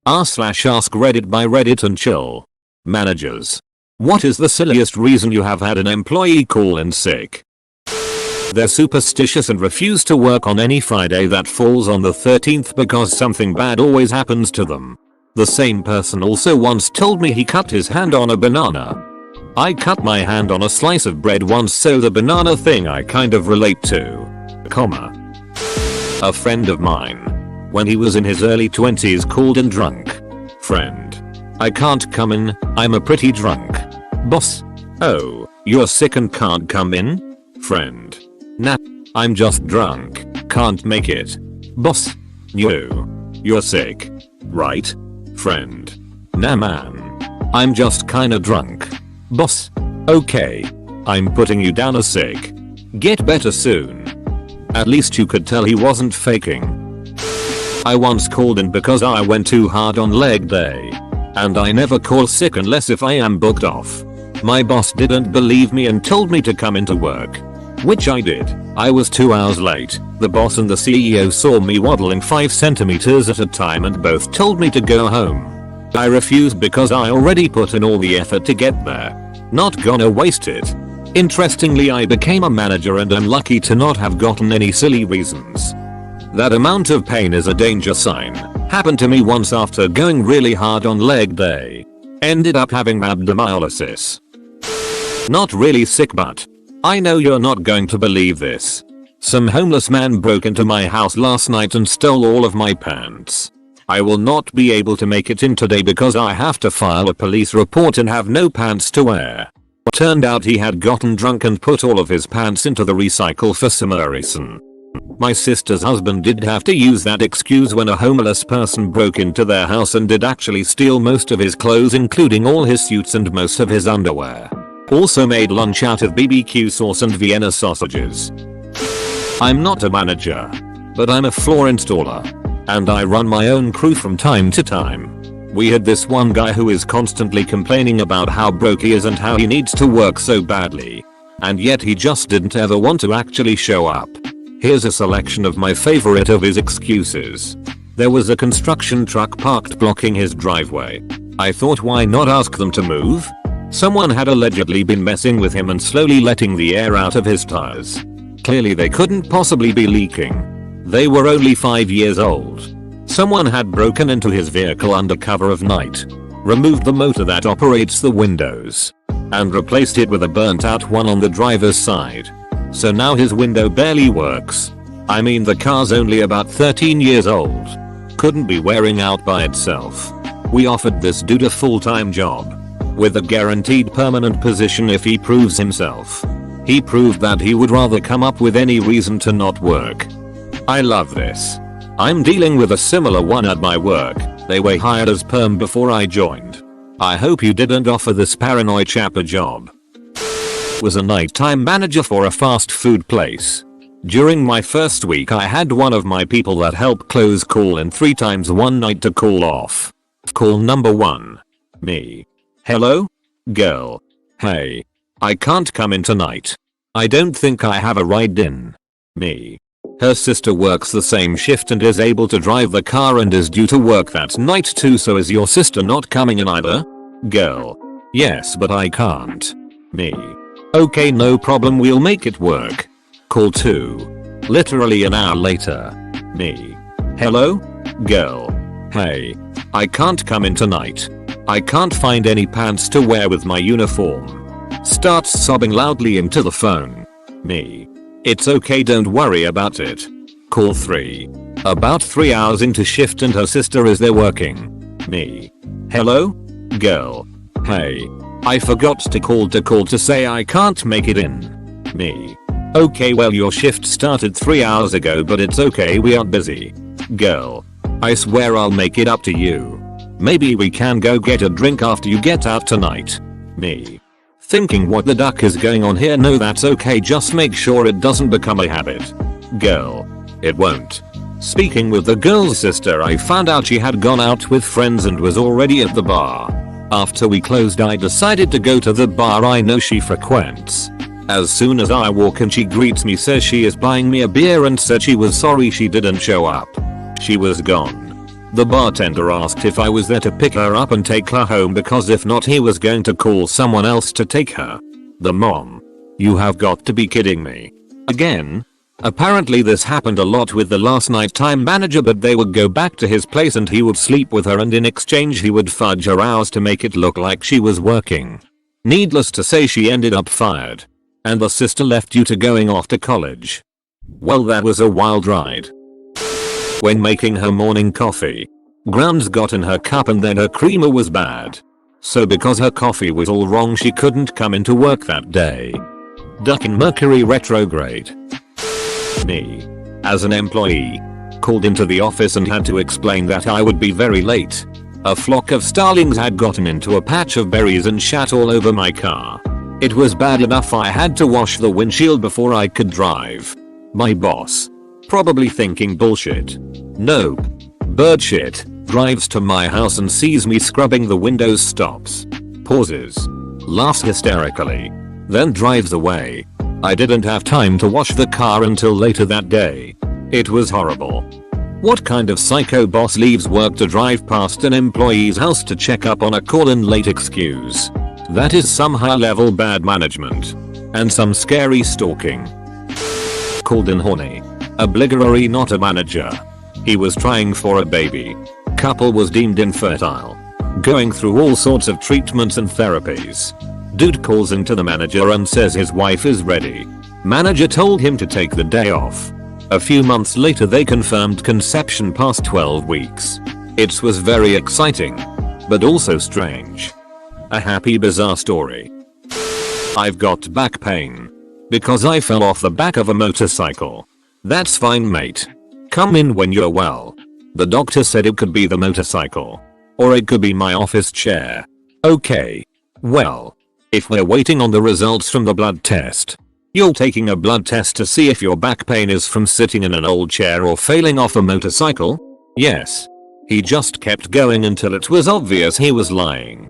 r/AskReddit by Reddit and chill. Managers. What is the silliest reason you have had an employee call in sick? They're superstitious and refuse to work on any Friday that falls on the 13th because something bad always happens to them. The same person also once told me he cut his hand on a banana. I cut my hand on a slice of bread once, so the banana thing I kind of relate to. A friend of mine, when he was in his early 20s, called in drunk. Friend. I can't come in, I'm a pretty drunk. Boss. Oh, you're sick and can't come in? Friend. Nah, I'm just drunk, can't make it. Boss. No. You're sick. Right? Friend. Nah man. I'm just kinda drunk. Boss. Okay. I'm putting you down as sick. Get better soon. At least you could tell he wasn't faking. I once called in because I went too hard on leg day. And I never call sick unless if I am booked off. My boss didn't believe me and told me to come into work. Which I did. I was 2 hours late. The boss and the CEO saw me waddling 5 centimeters at a time and both told me to go home. I refused because I already put in all the effort to get there. Not gonna waste it. Interestingly, I became a manager and I'm lucky to not have gotten any silly reasons. That amount of pain is a danger sign. Happened to me once after going really hard on leg day. Ended up having abdomyolysis. Not really sick, but I know you're not going to believe this. Some homeless man broke into my house last night and stole all of my pants. I will not be able to make it in today because I have to file a police report and have no pants to wear. Turned out he had gotten drunk and put all of his pants into the recycle for some reason. My sister's husband did have to use that excuse when a homeless person broke into their house and did actually steal most of his clothes, including all his suits and most of his underwear. Also made lunch out of BBQ sauce and Vienna sausages. I'm not a manager, but I'm a floor installer. And I run my own crew from time to time. We had this one guy who is constantly complaining about how broke he is and how he needs to work so badly. And yet he just didn't ever want to actually show up. Here's a selection of my favorite of his excuses. There was a construction truck parked blocking his driveway. I thought, why not ask them to move? Someone had allegedly been messing with him and slowly letting the air out of his tires. Clearly they couldn't possibly be leaking. They were only 5 years old. Someone had broken into his vehicle under cover of night, removed the motor that operates the windows, and replaced it with a burnt out one on the driver's side. So now his window barely works. I mean, the car's only about 13 years old. Couldn't be wearing out by itself. We offered this dude a full-time job, with a guaranteed permanent position if he proves himself. He proved that he would rather come up with any reason to not work. I love this. I'm dealing with a similar one at my work. They were hired as perm before I joined. I hope you didn't offer this paranoid chap a job. Was a nighttime manager for a fast food place. During my first week I had one of my people that helped close call in 3 times one night to call off. Call number 1. Me. Hello? Girl. Hey. I can't come in tonight. I don't think I have a ride in. Me. Her sister works the same shift and is able to drive the car and is due to work that night too, so is your sister not coming in either? Girl. Yes, but I can't. Me. Okay, no problem, we'll make it work. Call 2. Literally an hour later. Me. Hello? Girl. Hey. I can't come in tonight. I can't find any pants to wear with my uniform. Starts sobbing loudly into the phone. Me. It's okay, don't worry about it. Call 3. About 3 hours into shift and her sister is there working. Me. Hello? Girl. Hey. I forgot to call to say I can't make it in. Me. Okay, well your shift started 3 hours ago, but it's okay, we are busy. Girl. I swear I'll make it up to you. Maybe we can go get a drink after you get out tonight. Me. Thinking, what the duck is going on here? No, that's okay, just make sure it doesn't become a habit. Girl. It won't. Speaking with the girl's sister, I found out she had gone out with friends and was already at the bar. After we closed I decided to go to the bar I know she frequents. As soon as I walk in she greets me, says she is buying me a beer and said she was sorry she didn't show up. She was gone. The bartender asked if I was there to pick her up and take her home because if not he was going to call someone else to take her. The mom. You have got to be kidding me. Again? Apparently this happened a lot with the last nighttime manager, but they would go back to his place and he would sleep with her and in exchange he would fudge her hours to make it look like she was working. Needless to say she ended up fired. And the sister left due to going off to college. Well, that was a wild ride. When making her morning coffee, grounds got in her cup and then her creamer was bad. So because her coffee was all wrong she couldn't come into work that day. Duck in Mercury retrograde. Me, as an employee, called into the office and had to explain that I would be very late. A flock of starlings had gotten into a patch of berries and shat all over my car. It was bad enough I had to wash the windshield before I could drive. My boss, probably thinking bullshit, nope, bird shit, drives to my house and sees me scrubbing the windows, stops, pauses, laughs hysterically, then drives away. I didn't have time to wash the car until later that day. It was horrible. What kind of psycho boss leaves work to drive past an employee's house to check up on a call-in late excuse? That is some high-level bad management. And some scary stalking. Called in horny. Obligatory, not a manager. He was trying for a baby. Couple was deemed infertile. Going through all sorts of treatments and therapies. Dude calls into the manager and says his wife is ready. Manager told him to take the day off. A few months later they confirmed conception past 12 weeks. It was very exciting. But also strange. A happy bizarre story. I've got back pain. Because I fell off the back of a motorcycle. That's fine, mate. Come in when you're well. The doctor said it could be the motorcycle. Or it could be my office chair. Okay. Well. If we're waiting on the results from the blood test. You're taking a blood test to see if your back pain is from sitting in an old chair or failing off a motorcycle? Yes. He just kept going until it was obvious he was lying.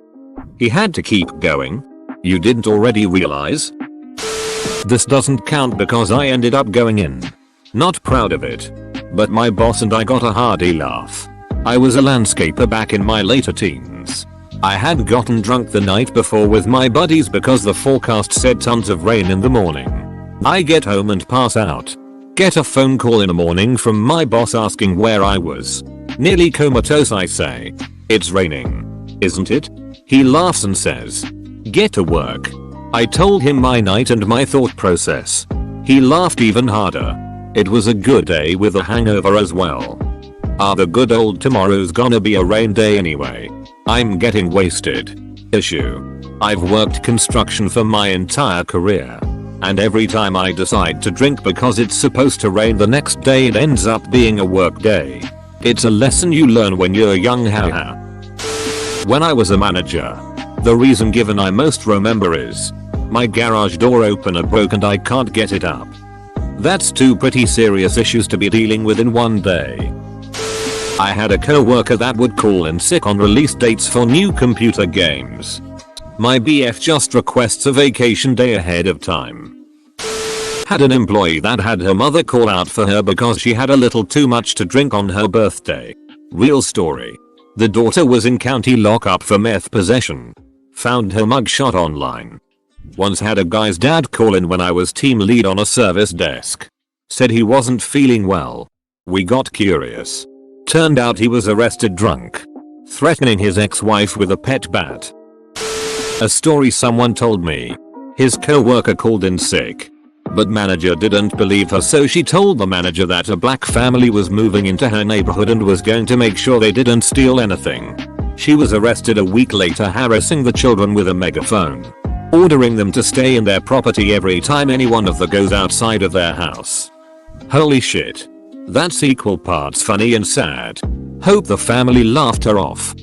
He had to keep going. You didn't already realize? This doesn't count because I ended up going in. Not proud of it. But my boss and I got a hearty laugh. I was a landscaper back in my later teens. I had gotten drunk the night before with my buddies because the forecast said tons of rain in the morning. I get home and pass out. Get a phone call in the morning from my boss asking where I was. Nearly comatose, I say. It's raining. Isn't it? He laughs and says, get to work. I told him my night and my thought process. He laughed even harder. It was a good day with a hangover as well. The good old tomorrow's gonna be a rain day anyway. I'm getting wasted. Issue. I've worked construction for my entire career. And every time I decide to drink because it's supposed to rain the next day it ends up being a work day. It's a lesson you learn when you're young, haha. When I was a manager, the reason given I most remember is my garage door opener broke and I can't get it up. That's two pretty serious issues to be dealing with in one day. I had a co-worker that would call in sick on release dates for new computer games. My BF just requests a vacation day ahead of time. Had an employee that had her mother call out for her because she had a little too much to drink on her birthday. Real story. The daughter was in county lockup for meth possession. Found her mugshot online. Once had a guy's dad call in when I was team lead on a service desk. Said he wasn't feeling well. We got curious. Turned out he was arrested drunk. Threatening his ex-wife with a pet bat. A story someone told me. His co-worker called in sick. But manager didn't believe her, so she told the manager that a black family was moving into her neighborhood and was going to make sure they didn't steal anything. She was arrested a week later harassing the children with a megaphone. Ordering them to stay in their property every time any one of them goes outside of their house. Holy shit. That's equal parts funny and sad. Hope the family laughed her off.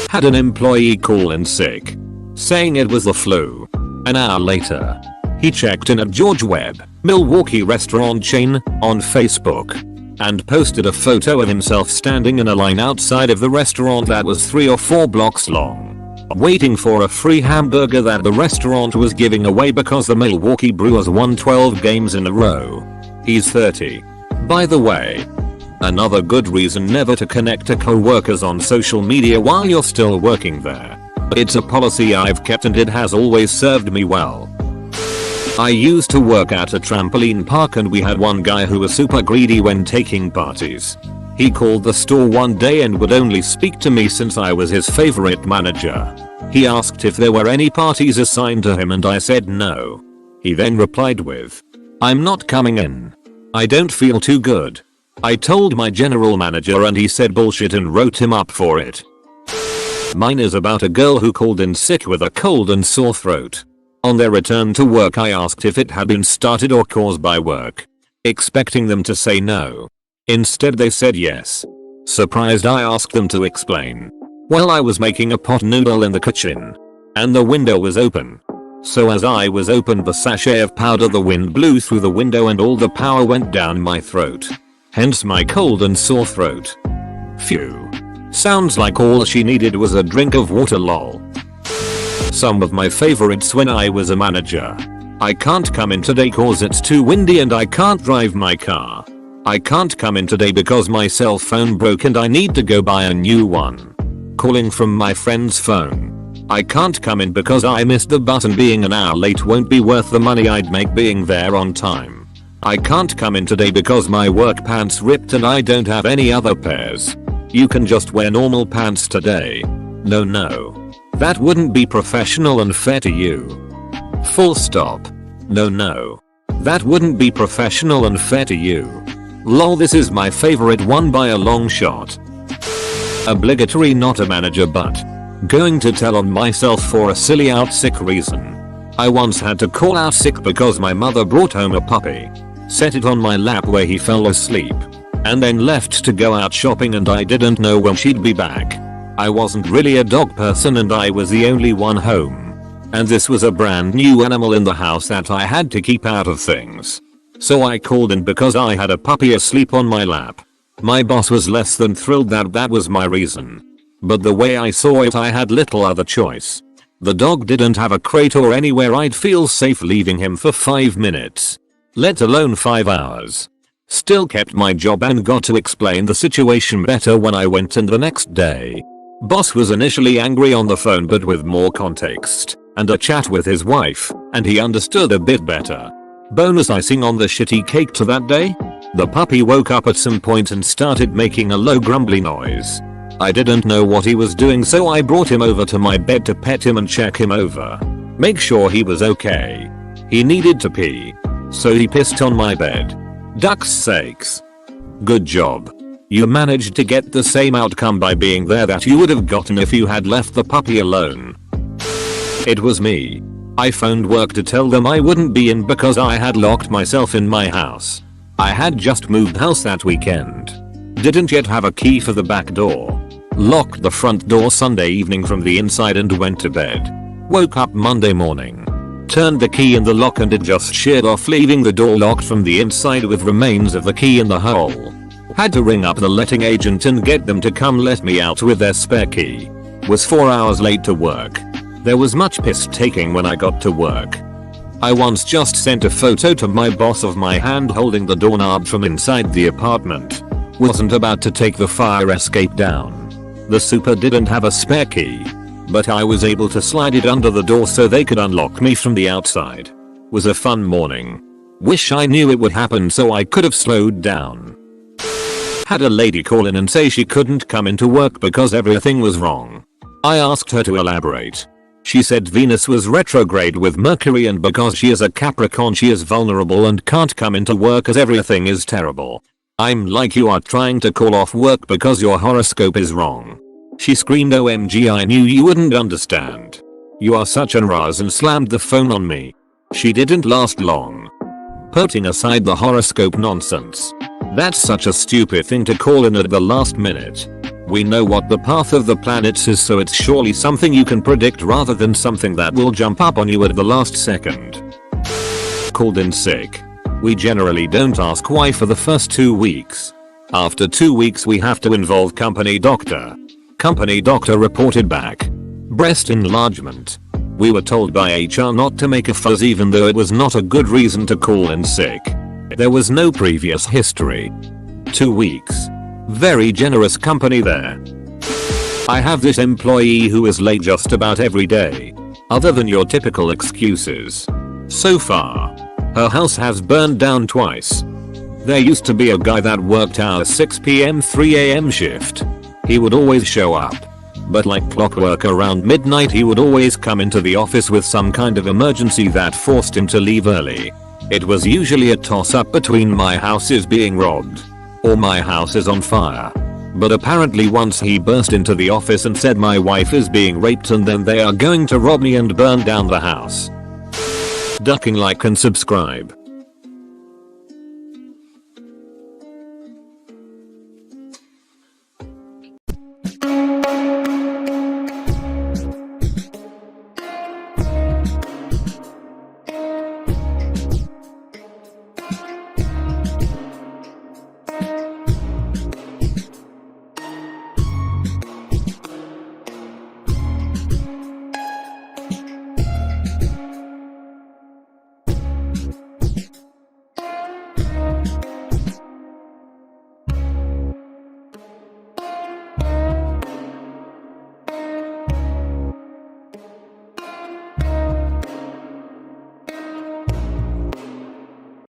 Had an employee call in sick. Saying it was the flu. An hour later. He checked in at George Webb, Milwaukee restaurant chain, on Facebook. And posted a photo of himself standing in a line outside of the restaurant that was 3 or 4 blocks long. Waiting for a free hamburger that the restaurant was giving away because the Milwaukee Brewers won 12 games in a row. He's 30. By the way. Another good reason never to connect to co-workers on social media while you're still working there. It's a policy I've kept and it has always served me well. I used to work at a trampoline park and we had one guy who was super greedy when taking parties. He called the store one day and would only speak to me since I was his favorite manager. He asked if there were any parties assigned to him and I said no. He then replied with, "I'm not coming in. I don't feel too good." I told my general manager and he said bullshit and wrote him up for it. Mine is about a girl who called in sick with a cold and sore throat. On their return to work I asked if it had been started or caused by work, expecting them to say no. Instead they said yes. Surprised I asked them to explain. Well, I was making a pot noodle in the kitchen and the window was open. So as I was opened the sachet of powder, the wind blew through the window and all the power went down my throat. Hence my cold and sore throat. Phew. Sounds like all she needed was a drink of water, lol. Some of my favorites when I was a manager. I can't come in today cause it's too windy and I can't drive my car. I can't come in today because my cell phone broke and I need to go buy a new one. Calling from my friend's phone. I can't come in because I missed the bus and being an hour late won't be worth the money I'd make being there on time. I can't come in today because my work pants ripped and I don't have any other pairs. You can just wear normal pants today. No. That wouldn't be professional and fair to you. Full stop. No. That wouldn't be professional and fair to you. Lol, this is my favorite one by a long shot. Obligatory, not a manager but going to tell on myself for a silly out sick reason. I once had to call out sick because my mother brought home a puppy, set it on my lap where he fell asleep, and then left to go out shopping and I didn't know when she'd be back. I wasn't really a dog person and I was the only one home. And this was a brand new animal in the house that I had to keep out of things. So I called in because I had a puppy asleep on my lap. My boss was less than thrilled that that was my reason. But the way I saw it, I had little other choice. The dog didn't have a crate or anywhere I'd feel safe leaving him for 5 minutes. Let alone 5 hours. Still kept my job and got to explain the situation better when I went in the next day. Boss was initially angry on the phone but with more context and a chat with his wife, and he understood a bit better. Bonus icing on the shitty cake to that day? The puppy woke up at some point and started making a low grumbly noise. I didn't know what he was doing so I brought him over to my bed to pet him and check him over. Make sure he was okay. He needed to pee. So he pissed on my bed. Duck's sakes. Good job. You managed to get the same outcome by being there that you would have gotten if you had left the puppy alone. It was me. I phoned work to tell them I wouldn't be in because I had locked myself in my house. I had just moved house that weekend. Didn't yet have a key for the back door. Locked the front door Sunday evening from the inside and went to bed. Woke up Monday morning. Turned the key in the lock and it just sheared off, leaving the door locked from the inside with remains of the key in the hole. Had to ring up the letting agent and get them to come let me out with their spare key. Was 4 hours late to work. There was much piss taking when I got to work. I once just sent a photo to my boss of my hand holding the doorknob from inside the apartment. Wasn't about to take the fire escape down. The super didn't have a spare key, but I was able to slide it under the door so they could unlock me from the outside. Was a fun morning. Wish I knew it would happen so I could have slowed down. Had a lady call in and say she couldn't come into work because everything was wrong. I asked her to elaborate. She said Venus was retrograde with Mercury and because she is a Capricorn she is vulnerable and can't come into work as everything is terrible. I'm like, you are trying to call off work because your horoscope is wrong. She screamed, OMG, I knew you wouldn't understand. You are such an Raz, and slammed the phone on me. She didn't last long. Putting aside the horoscope nonsense, that's such a stupid thing to call in at the last minute. We know what the path of the planets is, so it's surely something you can predict rather than something that will jump up on you at the last second. Called in sick. We generally don't ask why for the first 2 weeks. After 2 weeks we have to involve company doctor. Company doctor reported back. Breast enlargement. We were told by HR not to make a fuss even though it was not a good reason to call in sick. There was no previous history. 2 weeks. Very generous company there. I have this employee who is late just about every day. Other than your typical excuses. So far, her house has burned down twice. There used to be a guy that worked our 6 PM 3 AM shift. He would always show up. But like clockwork around midnight he would always come into the office with some kind of emergency that forced him to leave early. It was usually a toss-up between my house is being robbed or my house is on fire. But apparently once he burst into the office and said my wife is being raped and then they are going to rob me and burn down the house. Ducking like and subscribe.